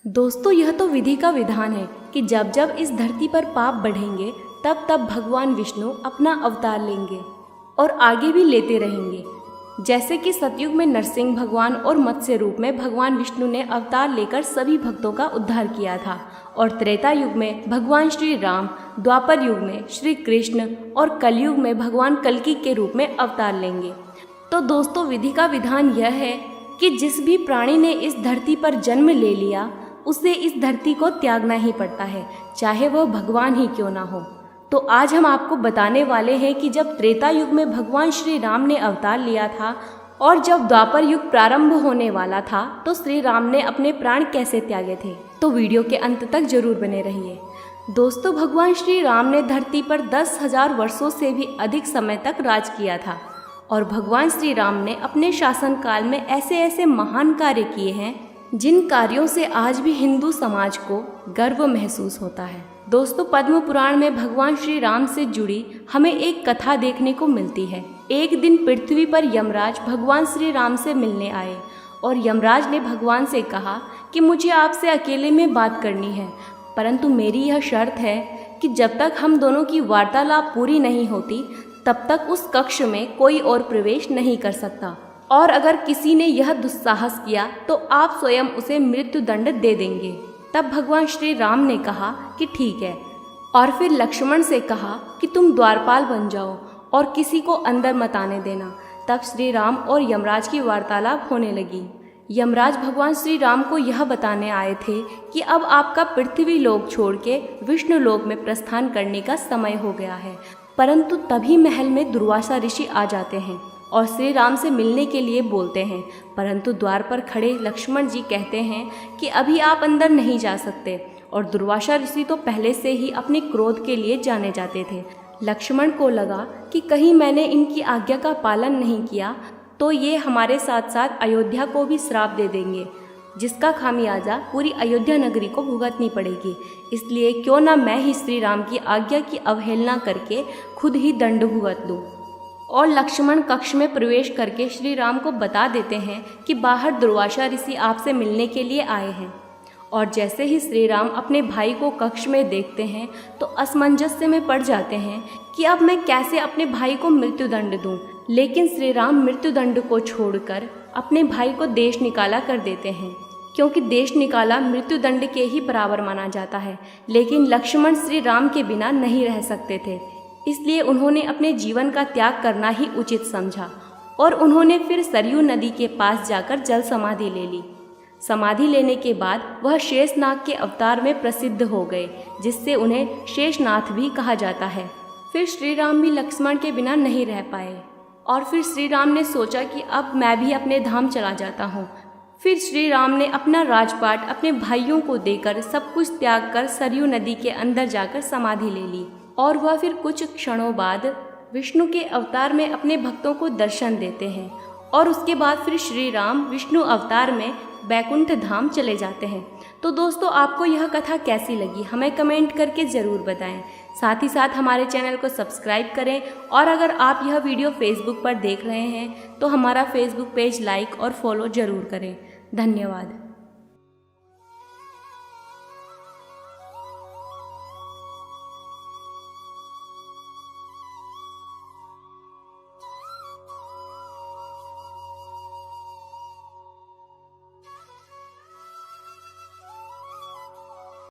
दोस्तों, यह तो विधि का विधान है कि जब जब इस धरती पर पाप बढ़ेंगे तब तब भगवान विष्णु अपना अवतार लेंगे और आगे भी लेते रहेंगे। जैसे कि सतयुग में नरसिंह भगवान और मत्स्य रूप में भगवान विष्णु ने अवतार लेकर सभी भक्तों का उद्धार किया था, और त्रेता युग में भगवान श्री राम, द्वापर युग में श्री कृष्ण और कलयुग में भगवान कल्कि के रूप में अवतार लेंगे। तो दोस्तों, विधि का विधान यह है कि जिस भी प्राणी ने इस धरती पर जन्म ले लिया उसे इस धरती को त्यागना ही पड़ता है, चाहे वह भगवान ही क्यों ना हो। तो आज हम आपको बताने वाले हैं कि जब त्रेता युग में भगवान श्री राम ने अवतार लिया था और जब द्वापर युग प्रारंभ होने वाला था तो श्री राम ने अपने प्राण कैसे त्यागे थे। तो वीडियो के अंत तक जरूर बने रहिए। दोस्तों, भगवान श्री राम ने धरती पर 10,000 वर्षों से भी अधिक समय तक राज किया था, और भगवान श्री राम ने अपने शासन काल में ऐसे ऐसे महान कार्य किए हैं जिन कार्यों से आज भी हिंदू समाज को गर्व महसूस होता है। दोस्तों, पद्म पुराण में भगवान श्री राम से जुड़ी हमें एक कथा देखने को मिलती है। एक दिन पृथ्वी पर यमराज भगवान श्री राम से मिलने आए और यमराज ने भगवान से कहा कि मुझे आपसे अकेले में बात करनी है, परंतु मेरी यह शर्त है कि जब तक हम दोनों की वार्तालाप पूरी नहीं होती तब तक उस कक्ष में कोई और प्रवेश नहीं कर सकता, और अगर किसी ने यह दुस्साहस किया तो आप स्वयं उसे मृत्यु दंड दे देंगे। तब भगवान श्री राम ने कहा कि ठीक है, और फिर लक्ष्मण से कहा कि तुम द्वारपाल बन जाओ और किसी को अंदर मत आने देना। तब श्री राम और यमराज की वार्तालाप होने लगी। यमराज भगवान श्री राम को यह बताने आए थे कि अब आपका पृथ्वी लोक छोड़ के विष्णु लोक में प्रस्थान करने का समय हो गया है। परंतु तभी महल में दुर्वासा ऋषि आ जाते हैं और श्री राम से मिलने के लिए बोलते हैं, परंतु द्वार पर खड़े लक्ष्मण जी कहते हैं कि अभी आप अंदर नहीं जा सकते, और दुर्वासा ऋषि तो पहले से ही अपने क्रोध के लिए जाने जाते थे। लक्ष्मण को लगा कि कहीं मैंने इनकी आज्ञा का पालन नहीं किया तो ये हमारे साथ साथ अयोध्या को भी श्राप दे देंगे, जिसका खामियाजा पूरी अयोध्या नगरी को भुगतनी पड़ेगी। इसलिए क्यों ना मैं ही श्री राम की आज्ञा की अवहेलना करके खुद ही दंड भुगत लूँ। और लक्ष्मण कक्ष में प्रवेश करके श्री राम को बता देते हैं कि बाहर दुर्वासा ऋषि आपसे मिलने के लिए आए हैं। और जैसे ही श्री राम अपने भाई को कक्ष में देखते हैं तो असमंजस्य में पड़ जाते हैं कि अब मैं कैसे अपने भाई को मृत्युदंड दूं। लेकिन श्री राम मृत्युदंड को छोड़कर अपने भाई को देश निकाला कर देते हैं, क्योंकि देश निकाला मृत्युदंड के ही बराबर माना जाता है। लेकिन लक्ष्मण श्री राम के बिना नहीं रह सकते थे, इसलिए उन्होंने अपने जीवन का त्याग करना ही उचित समझा, और उन्होंने फिर सरयू नदी के पास जाकर जल समाधि ले ली। समाधि लेने के बाद वह शेषनाग के अवतार में प्रसिद्ध हो गए, जिससे उन्हें शेषनाथ भी कहा जाता है। फिर श्री राम भी लक्ष्मण के बिना नहीं रह पाए, और फिर श्री राम ने सोचा कि अब मैं भी अपने धाम चला जाता हूँ। फिर श्री राम ने अपना राजपाट अपने भाइयों को देकर सब कुछ त्याग कर सरयू नदी के अंदर जाकर समाधि ले ली, और वह फिर कुछ क्षणों बाद विष्णु के अवतार में अपने भक्तों को दर्शन देते हैं, और उसके बाद फिर श्री राम विष्णु अवतार में बैकुंठ धाम चले जाते हैं। तो दोस्तों, आपको यह कथा कैसी लगी हमें कमेंट करके ज़रूर बताएं। साथ ही साथ हमारे चैनल को सब्सक्राइब करें, और अगर आप यह वीडियो फेसबुक पर देख रहे हैं तो हमारा फेसबुक पेज लाइक और फॉलो ज़रूर करें। धन्यवाद।